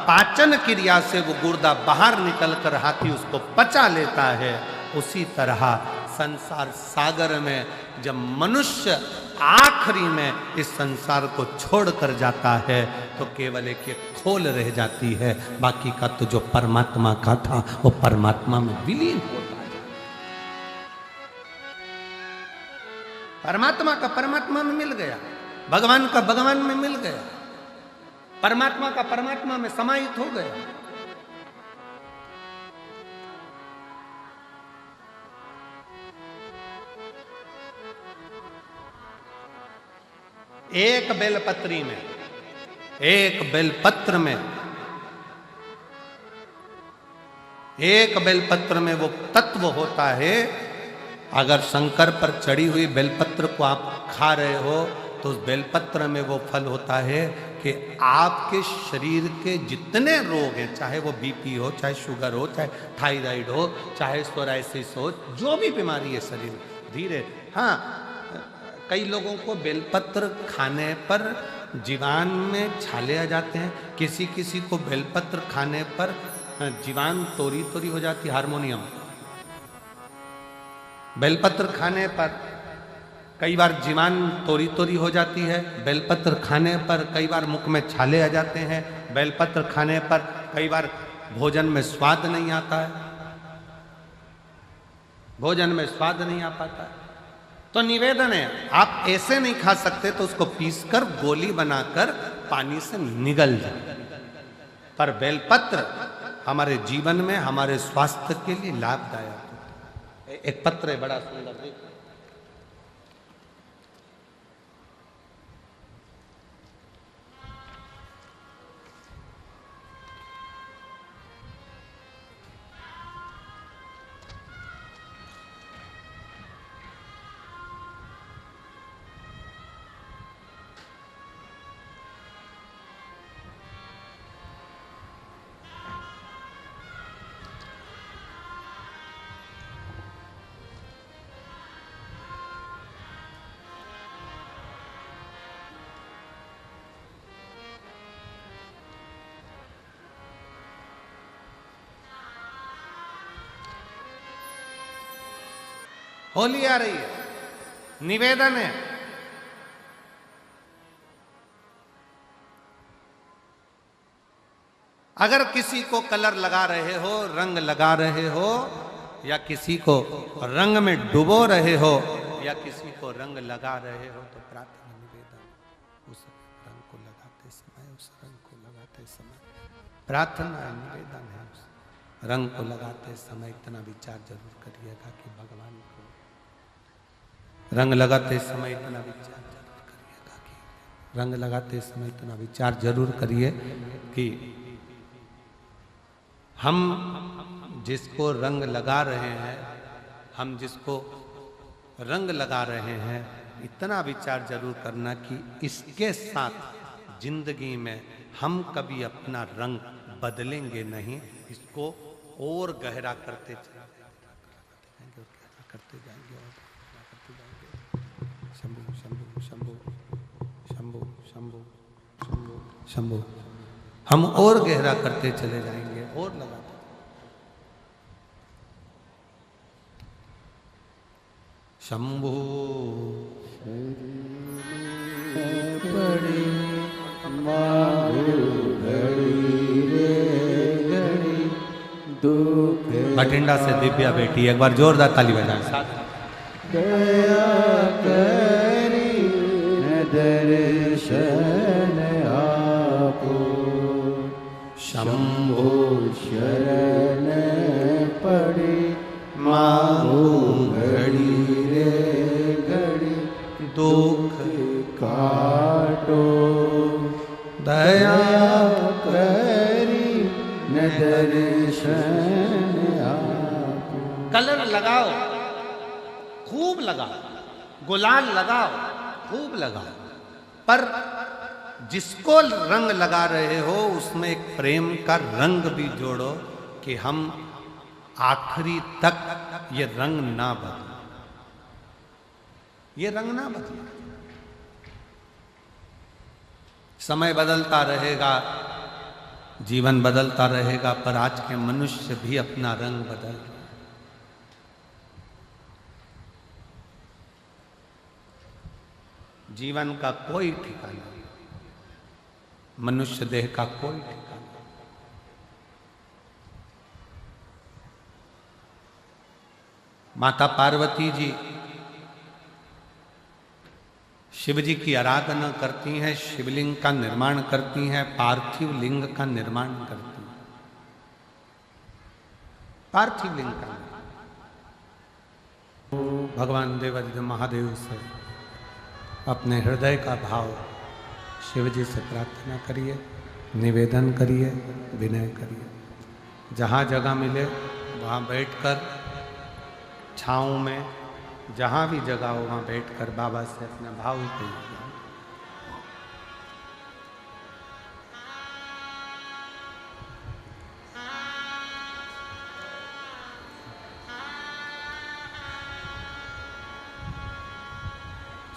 पाचन क्रिया से वो गुर्दा बाहर निकलकर हाथी उसको पचा लेता है, उसी तरह संसार सागर में जब मनुष्य आखिरी में इस संसार को छोड़कर जाता है तो केवल एक खोल रह जाती है, बाकी का तो जो परमात्मा का था वो परमात्मा में विलीन होता है। परमात्मा का परमात्मा में मिल गया, भगवान का भगवान में मिल गया, परमात्मा का परमात्मा में समाहित हो गया। एक बेलपत्री में, एक बेलपत्र में, एक बेलपत्र में वो तत्व होता है। अगर शंकर पर चढ़ी हुई बेलपत्र को आप खा रहे हो तो उस बेलपत्र में वो फल होता है कि आपके शरीर के जितने रोग हैं, चाहे वो बीपी हो, चाहे शुगर हो, चाहे थायराइड हो, चाहे सोराइसिस हो, जो भी बीमारी है शरीर, धीरे, हाँ, कई लोगों को बेलपत्र खाने पर जीवान में छाले आ जाते हैं, किसी किसी को बेलपत्र खाने पर जीवान तोरी तोरी हो जाती, हारमोनियम। बेलपत्र खाने पर कई बार जीवान तोरी तोरी हो जाती है, बेलपत्र खाने पर कई बार मुख में छाले आ जाते हैं, बेलपत्र खाने पर कई बार भोजन में स्वाद नहीं आता है, भोजन में स्वाद नहीं आ पाता है। तो निवेदन है, आप ऐसे नहीं खा सकते तो उसको पीसकर गोली बनाकर पानी से निगल जाए। पर बेलपत्र हमारे जीवन में, हमारे स्वास्थ्य के लिए लाभदायक होता है। एक पत्र है बड़ा सुंदर, देखो, होली आ रही है, निवेदन है, अगर किसी को कलर लगा रहे हो, रंग लगा रहे हो, या किसी को रंग में डुबो रहे हो, या किसी को रंग लगा रहे हो, तो प्रार्थना निवेदन, उस रंग को लगाते समय, उस रंग को लगाते समय प्रार्थना निवेदन है, रंग को लगाते समय इतना विचार जरूर करिएगा कि भगवान को रंग लगाते समय इतना विचार जरूर करिएगा कि रंग लगाते समय इतना विचार जरूर करिए कि हम जिसको रंग लगा रहे हैं, हम जिसको रंग लगा रहे हैं, इतना विचार जरूर करना कि इसके साथ जिंदगी में हम कभी अपना रंग बदलेंगे नहीं। इसको और गहरा करते जाएंगे, करते जाएंगे और करते जाएंगे। शंभु शंभु शंभु शंभु शंभु शंभु शंभु, हम और गहरा करते चले जाएंगे और लगाते। शंभु पड़ी मांगू घड़ी रे घड़ी दुख। बठिंडा से दिव्या बेटी, एक बार जोरदार ताली बजाएं। दया करी दर्शन आपो, शंभो शरण पड़ी मांगू घड़ी रे घड़ी दुख काटो। दया करी न दर्शन आपो। कलर लगाओ, खूब लगाओ, गुलाल लगाओ, खूब लगाओ, पर जिसको रंग लगा रहे हो उसमें एक प्रेम का रंग भी जोड़ो कि हम आखिरी तक ये रंग ना बदले, ये रंग ना बदले। समय बदलता रहेगा, जीवन बदलता रहेगा, पर आज के मनुष्य भी अपना रंग बदल रहे। जीवन का कोई ठिकाना नहीं, मनुष्य देह का कोई ठिकाना नहीं। माता पार्वती जी शिव जी की आराधना करती हैं, शिवलिंग का निर्माण करती हैं, पार्थिव लिंग का निर्माण करती हैं। पार्थिव लिंग का भगवान देवादिदेव महादेव से अपने हृदय का भाव शिव जी से प्रार्थना करिए, निवेदन करिए, विनय करिए। जहाँ जगह मिले वहाँ बैठकर, छाँव में, जहाँ भी जगह हो वहाँ बैठकर बाबा से अपना भाव कहिए।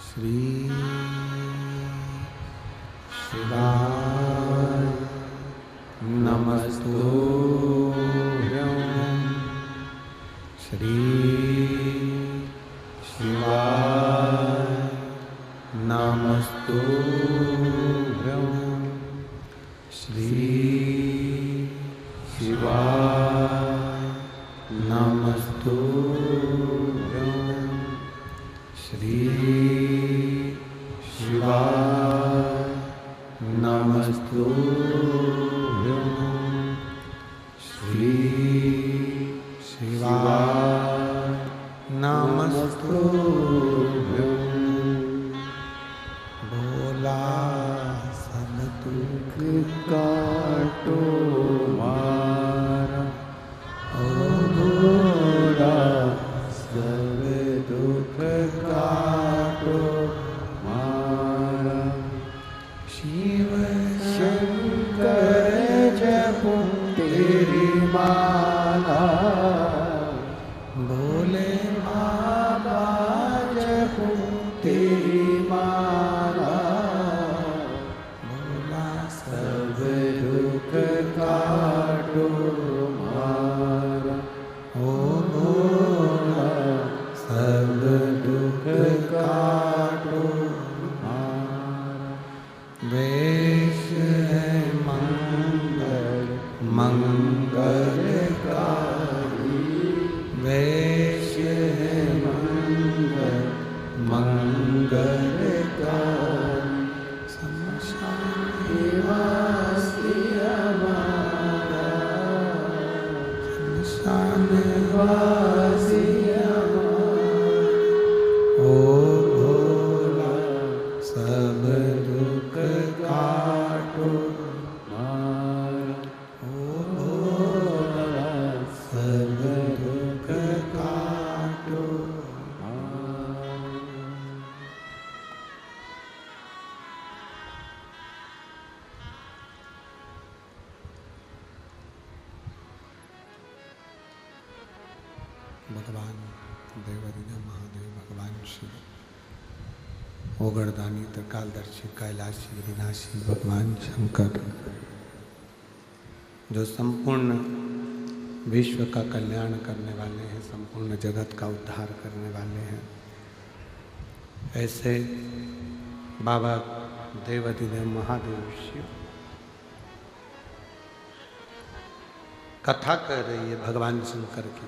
श्री शिवाय नमस्तुभ्यं, श्री शिवाय नमस्तुभ्यं, श्री शिवाय नमस्तुभ्यं, श्री शिवाय नमस्तुभ्यं, श्री शिवाय नमस्तुभ्यं। भोला सब दुख काटो मारा, ओ भोला सब दुख काटो मारा। शिव शंकर जपो तेरी माला, भोले बाबा जपो तेरी माला। भोला सब दुख काटो मारा, ओ भोला सब दुख काटो मारा। वेश है मंगल मंगलकारी, वेश है मंगल मंगलकारी। शमशान निवासी हमारा, भगवान देवादिदेव महादेव भगवान शिव, ओगरदानी त्रिकालदर्शी कैलाशी विनाशी भगवान शंकर, जो संपूर्ण विश्व का कल्याण करने वाले हैं, संपूर्ण जगत का उद्धार करने वाले हैं, ऐसे बाबा देवादिदेव महादेव शिव कथा कर रही है भगवान शंकर की।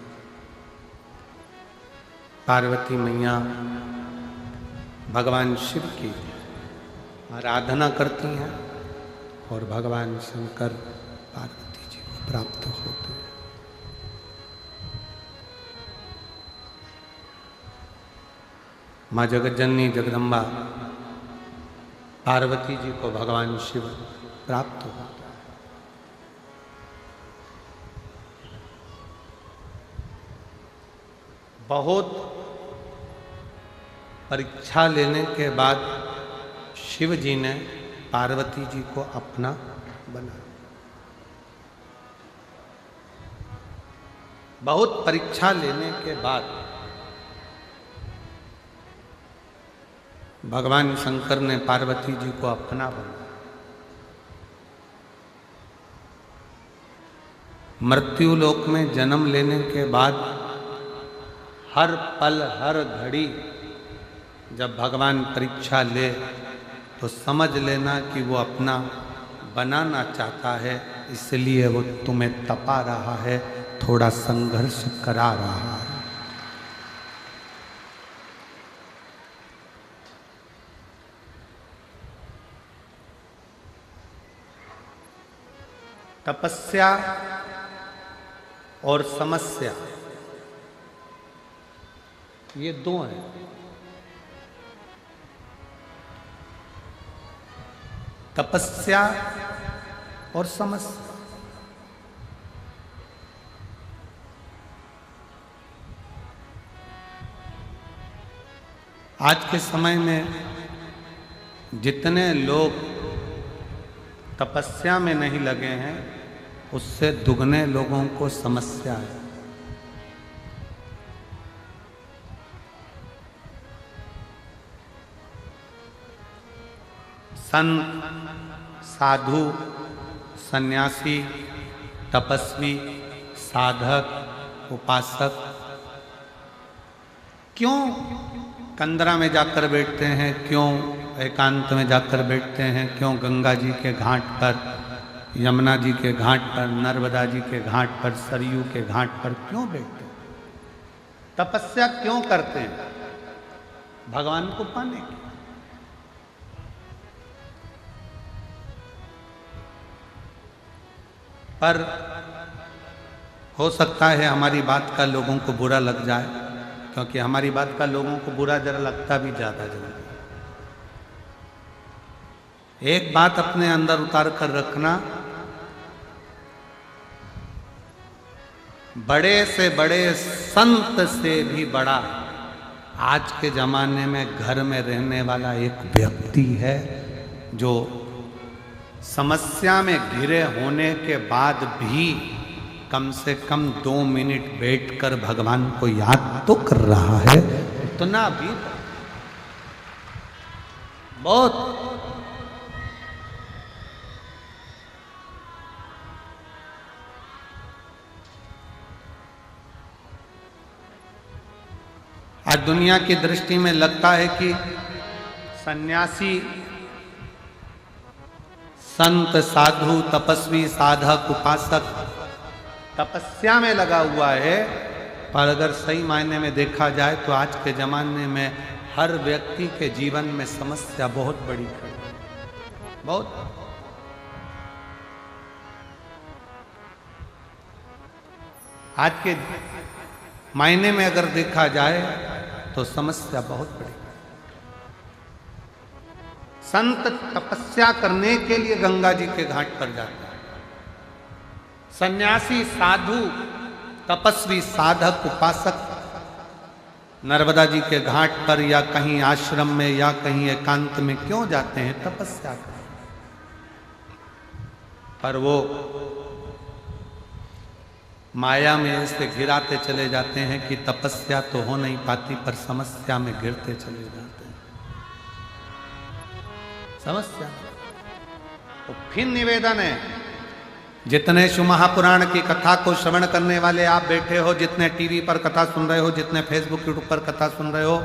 पार्वती मैया भगवान शिव की आराधना करती हैं और भगवान शंकर पार्वती जी को प्राप्त होते हैं। माँ जगज्जननी जगदम्बा पार्वती जी को भगवान शिव प्राप्त होते हैं। बहुत परीक्षा लेने के बाद शिव जी ने पार्वती जी को अपना बना। बहुत परीक्षा लेने के बाद भगवान शंकर ने पार्वती जी को अपना बना। मृत्यु लोक में जन्म लेने के बाद हर पल हर घड़ी जब भगवान परीक्षा ले तो समझ लेना कि वो अपना बनाना चाहता है, इसलिए वो तुम्हें तपा रहा है, थोड़ा संघर्ष करा रहा है। तपस्या और समस्या ये दो हैं। तपस्या और समस्या। आज के समय में जितने लोग तपस्या में नहीं लगे हैं, उससे दुगने लोगों को समस्या है। संत, साधु, सन्यासी, तपस्वी, साधक, उपासक क्यों कंदरा में जाकर बैठते हैं, क्यों एकांत में जाकर बैठते हैं, क्यों गंगा जी के घाट पर, यमुना जी के घाट पर, नर्मदा जी के घाट पर, सरयू के घाट पर क्यों बैठते हैं? तपस्या क्यों करते हैं? भगवान को पाने की। पर हो सकता है हमारी बात का लोगों को बुरा लग जाए, क्योंकि हमारी बात का लोगों को बुरा जरा लगता भी ज़्यादा जल्दी। एक बात अपने अंदर उतार कर रखना, बड़े से बड़े संत से भी बड़ा आज के ज़माने में घर में रहने वाला एक व्यक्ति है, जो समस्या में घिरे होने के बाद भी कम से कम 2 मिनट बैठकर भगवान को याद तो कर रहा है। इतना भी बहुत। आज दुनिया की दृष्टि में लगता है कि सन्यासी, संत, साधु, तपस्वी, साधक, उपासक तपस्या में लगा हुआ है, पर अगर सही मायने में देखा जाए तो आज के जमाने में हर व्यक्ति के जीवन में समस्या बहुत बड़ी खड़ी है, बहुत। आज के मायने में अगर देखा जाए तो समस्या बहुत बड़ी। संत तपस्या करने के लिए गंगा जी के घाट पर जाते हैं। सन्यासी, साधु, तपस्वी, साधक, उपासक नर्मदा जी के घाट पर या कहीं आश्रम में या कहीं एकांत में क्यों जाते हैं? तपस्या करने। पर वो माया में ऐसे गिराते चले जाते हैं कि तपस्या तो हो नहीं पाती, पर समस्या में गिरते चले जाते हैं। समस्या तो फिर निवेदन है, जितने शिव महापुराण की कथा को श्रवण करने वाले आप बैठे हो, जितने टीवी पर कथा सुन रहे हो, जितने फेसबुक यूट्यूब पर कथा सुन रहे हो,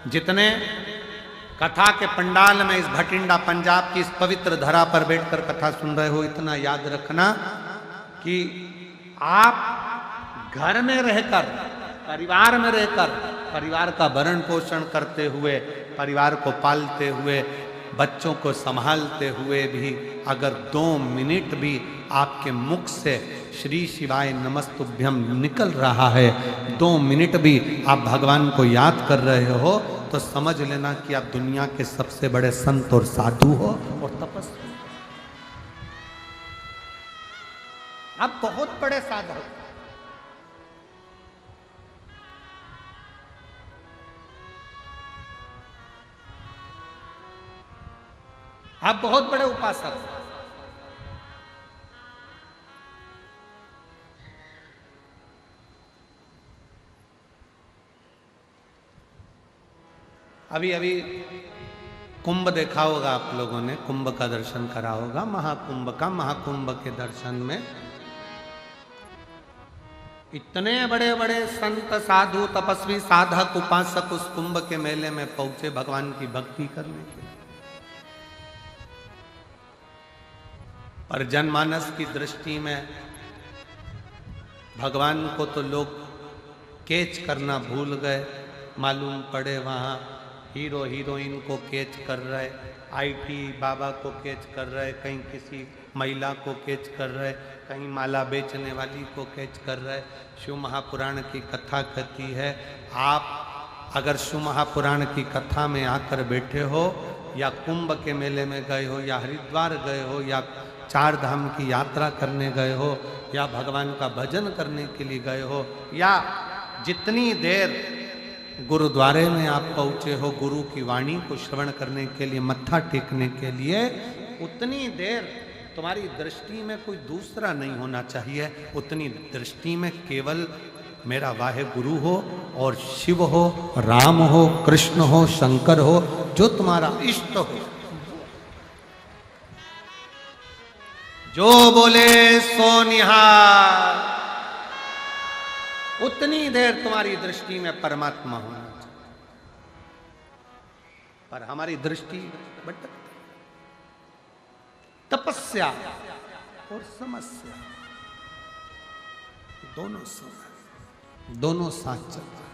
जितने कथा के पंडाल में इस भटिंडा पंजाब की इस पवित्र धरा पर बैठकर कथा सुन रहे हो, इतना याद रखना कि आप घर में रहकर, परिवार में रहकर, परिवार का भरण पोषण करते हुए, परिवार को पालते हुए, बच्चों को संभालते हुए भी अगर 2 मिनट भी आपके मुख से श्री शिवाय नमस्तुभ्यम निकल रहा है, 2 मिनट भी आप भगवान को याद कर रहे हो, तो समझ लेना कि आप दुनिया के सबसे बड़े संत और साधु हो और तपस्वी। आप बहुत बड़े साधक, आप बहुत बड़े उपासक। अभी अभी कुंभ देखा होगा आप लोगों ने, कुंभ का दर्शन करा होगा, महाकुंभ का। महाकुंभ के दर्शन में इतने बड़े बड़े संत, साधु, तपस्वी, साधक, उपासक उस कुंभ के मेले में पहुंचे भगवान की भक्ति करने के लिए। पर जनमानस की दृष्टि में भगवान को तो लोग कैच करना भूल गए। मालूम पड़े वहाँ हीरो हीरोइन को कैच कर रहे, आईटी बाबा को कैच कर रहे, कहीं किसी महिला को कैच कर रहे, कहीं माला बेचने वाली को कैच कर रहे। शिव महापुराण की कथा कहती है, आप अगर शिव महापुराण की कथा में आकर बैठे हो, या कुंभ के मेले में गए हो, या हरिद्वार गए हो, या 4 धाम की यात्रा करने गए हो, या भगवान का भजन करने के लिए गए हो, या जितनी देर गुरुद्वारे में आप पहुँचे हो गुरु की वाणी को श्रवण करने के लिए, मत्था टेकने के लिए, उतनी देर तुम्हारी दृष्टि में कोई दूसरा नहीं होना चाहिए। उतनी दृष्टि में केवल मेरा वाहे गुरु हो, और शिव हो, राम हो, कृष्ण हो, शंकर हो, जो तुम्हारा इष्ट हो, जो बोले सो निहार। उतनी देर तुम्हारी दृष्टि में परमात्मा होना चाहिए। पर हमारी दृष्टि भटकती। तपस्या और समस्या दोनों साथ चलते हैं।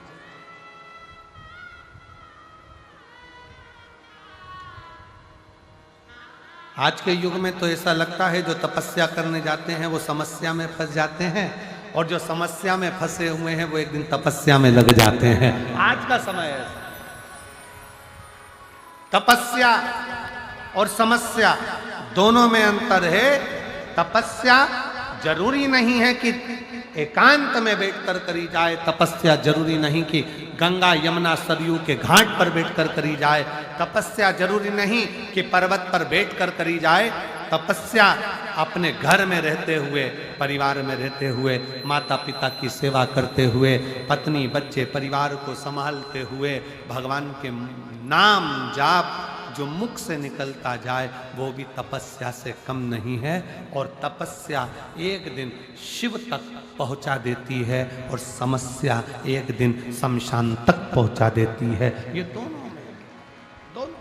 आज के युग में तो ऐसा लगता है जो तपस्या करने जाते हैं वो समस्या में फंस जाते हैं, और जो समस्या में फंसे हुए हैं वो एक दिन तपस्या में लग जाते हैं। आज का समय है। तपस्या और समस्या दोनों में अंतर है। तपस्या जरूरी नहीं है कि एकांत में बैठकर करी जाए, तपस्या जरूरी नहीं कि गंगा यमुना सरयू के घाट पर बैठकर करी जाए, तपस्या जरूरी नहीं कि पर्वत पर बैठकर करी जाए। तपस्या अपने घर में रहते हुए, परिवार में रहते हुए, माता पिता की सेवा करते हुए, पत्नी बच्चे परिवार को संभालते हुए, भगवान के नाम जाप जो मुख से निकलता जाए वो भी तपस्या से कम नहीं है। और तपस्या एक दिन शिव तक पहुंचा देती है, और समस्या एक दिन शमशान तक पहुंचा देती है। ये दोनों में, दोनों